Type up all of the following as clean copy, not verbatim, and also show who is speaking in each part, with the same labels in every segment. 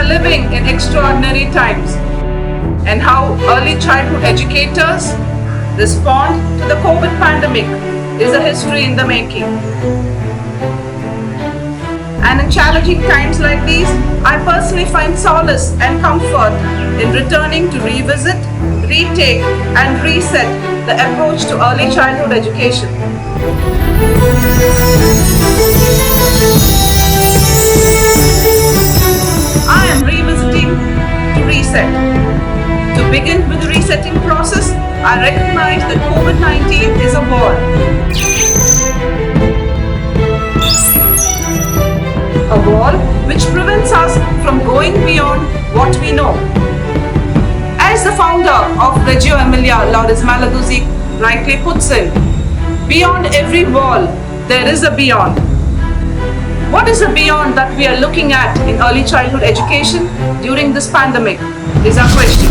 Speaker 1: are living in extraordinary times, and how early childhood educators respond to the COVID pandemic is a history in the making. And in challenging times like these, I personally find solace and comfort in returning to revisit, retake, and reset the approach to early childhood education. I am revisiting to reset. To begin with the resetting process, I recognize that COVID-19 is a war. A wall which prevents us from going beyond what we know. As the founder of Reggio Emilia, Lourdes Malaguzzi, rightly puts in, beyond every wall, there is a beyond. What is the beyond that we are looking at in early childhood education during this pandemic is our question.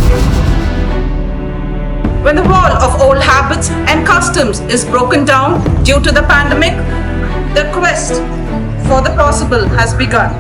Speaker 1: When the wall of old habits and customs is broken down due to the pandemic, the quest for the possible has begun.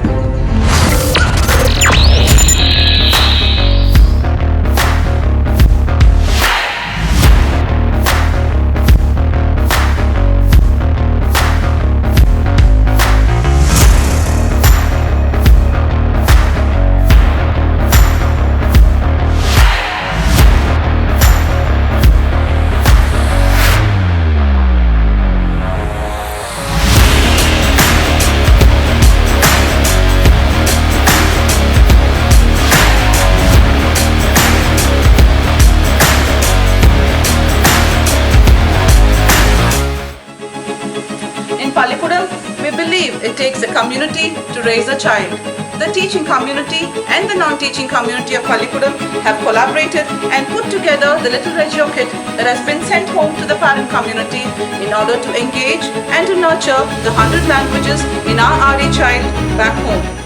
Speaker 1: Pallikudam, we believe it takes a community to raise a child. The teaching community and the non-teaching community of Pallikudam have collaborated and put together the little Reggio kit that has been sent home to the parent community in order to engage and to nurture the 100 languages in our RE child back home.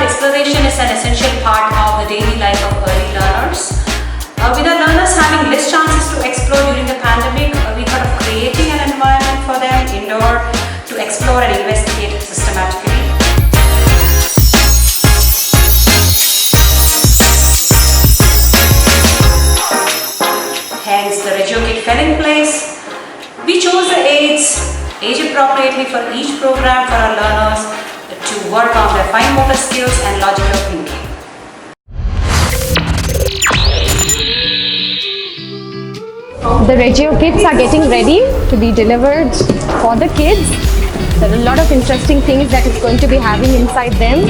Speaker 2: Exploration is an essential part of the daily life of early learners. With our learners having less chances to explore during the pandemic, we thought of creating an environment for them indoor to explore and investigate systematically. Hence, the Reggio kit fell in place. We chose the aids age appropriately for each program for our learners to work on their fine motor skills and logical thinking.
Speaker 3: The Reggio kits are getting ready to be delivered for the kids. There are a lot of interesting things that it's going to be having inside them,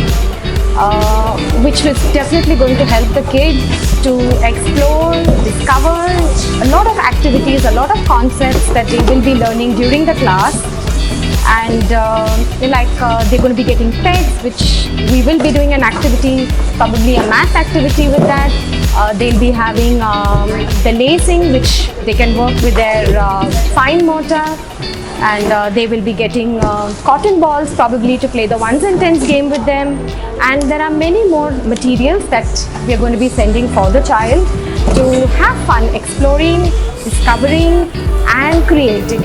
Speaker 3: which is definitely going to help the kids to explore, discover a lot of activities, a lot of concepts that they will be learning during the class. And they're going to be getting pegs, which we will be doing an activity, probably a math activity with that. They'll be having the lacing, which they can work with their fine motor, and they will be getting cotton balls probably to play the ones and tens game with them. And there are many more materials that we are going to be sending for the child to have fun exploring, discovering and creating.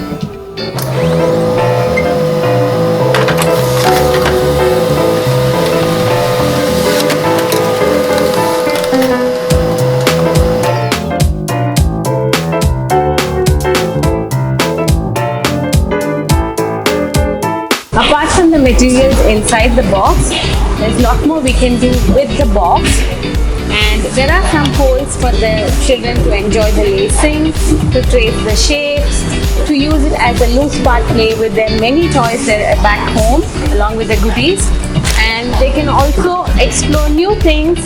Speaker 3: Apart from the materials inside the box, there's a lot more we can do with the box, and there are some holes for the children to enjoy the lacing, to trace the shapes, to use it as a loose part play with their many toys back home along with the goodies. And they can also explore new things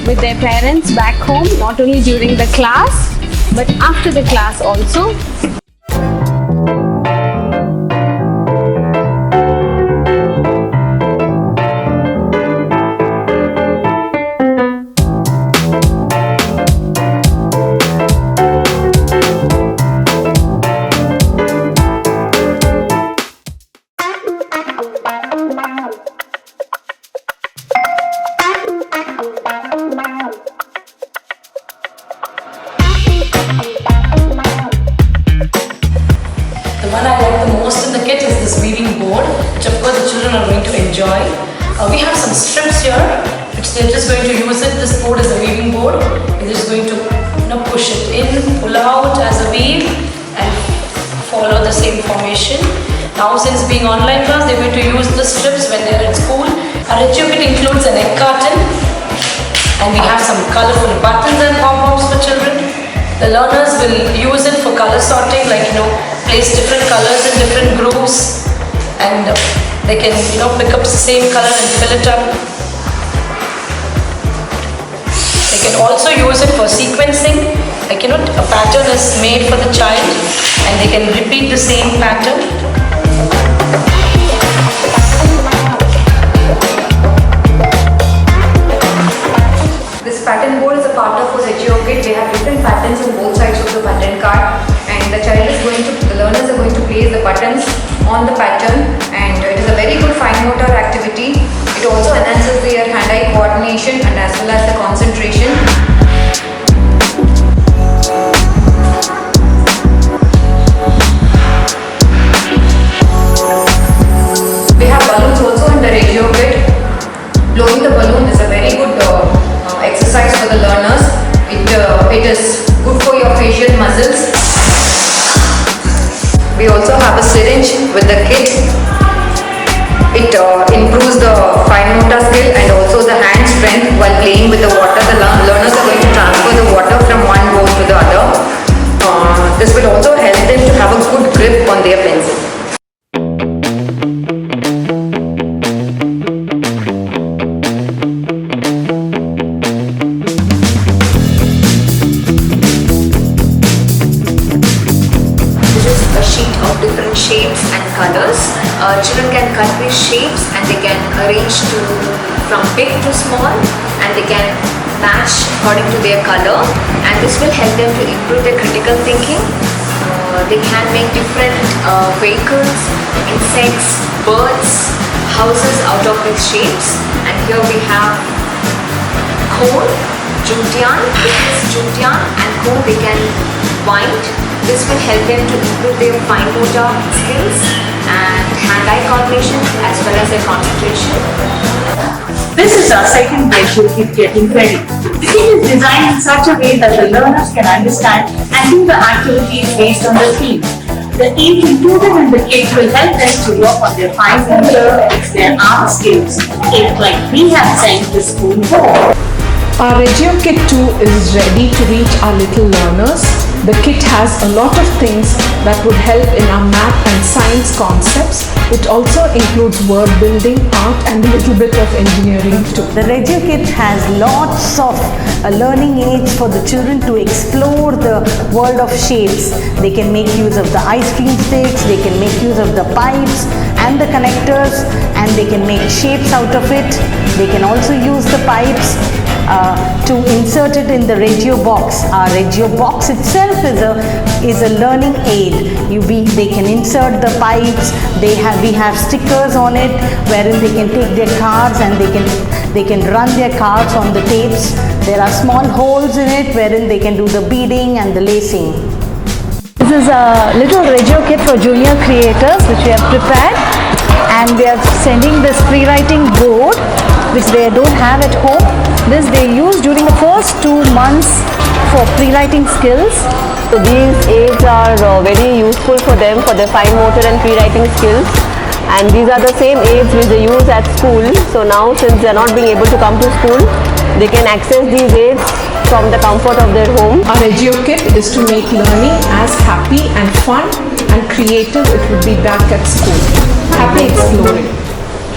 Speaker 3: with their parents back home, not only during the class but after the class also.
Speaker 2: enjoy. We have some strips here, which they're just going to use it. This board is a weaving board. They're just going to push it in, pull out as a weave, and follow the same formation. Now, since being online class, they're going to use the strips when they're at school. Our Regio kit includes an egg carton, and we have some colorful buttons and pom-poms for children. The learners will use it for color sorting, like place different colors in different groups, and they can pick up the same color and fill it up. They can also use it for sequencing, like a pattern is made for the child and they can repeat the same pattern.
Speaker 4: This pattern board is a part of a Regio kit. They have different patterns on both sides of the pattern card, and the learners are going to place the buttons on the pattern, and it is a very good fine motor activity. It also enhances their hand-eye coordination and as well as the concentration. We have balloons also in the Regio kit. Blowing the balloon is a very good exercise for the learners. It is good for your facial muscles. We also have a syringe with the kit. It improves the fine motor skill and also the hand strength while playing with the water. The learners are going to transfer the water from one bowl to the other. This will also help them to have a good grip on their pencil. Different shapes and colors. Children can cut these shapes and they can arrange from big to small, and they can match according to their color, and this will help them to improve their critical thinking. They can make different vehicles, insects, birds, houses out of these shapes. And here we have cone, jutian. With this jutian and cone they can wind. This will help them to improve their fine motor skills and hand-eye coordination as well as their concentration.
Speaker 5: This is our second Regio kit getting ready. The kit is designed in such a way that the learners can understand and do the activities based on the theme. The aids included in the kit will help them to work on their fine motor, their art skills, like we have sent the school home.
Speaker 6: Our Regio Kit 2 is ready to reach our little learners. The kit has a lot of things that would help in our math and science concepts. It also includes word building, art and a little bit of engineering too.
Speaker 7: The Regio Kit has lots of learning aids for the children to explore the world of shapes. They can make use of the ice cream sticks, they can make use of the pipes and the connectors, and they can make shapes out of it. They can also use the pipes to insert it in the Regio box. Our Regio box itself is a learning aid. They can insert the pipes. We have stickers on it wherein they can take their cards and they can run their cards on the tapes. There are small holes in it wherein they can do the beading and the lacing. This is a little Regio kit for junior creators which we have prepared, and we are sending this pre-writing board which they don't have at home. This they use during the first 2 months for pre-writing skills.
Speaker 8: So these aids are very useful for them for their fine motor and pre-writing skills, and these are the same aids which they use at school. So now, since they are not being able to come to school, they can access these aids from the comfort of their home.
Speaker 6: Our Regio Kit is to make learning as happy and fun and creative it would be back at school. Happy exploring.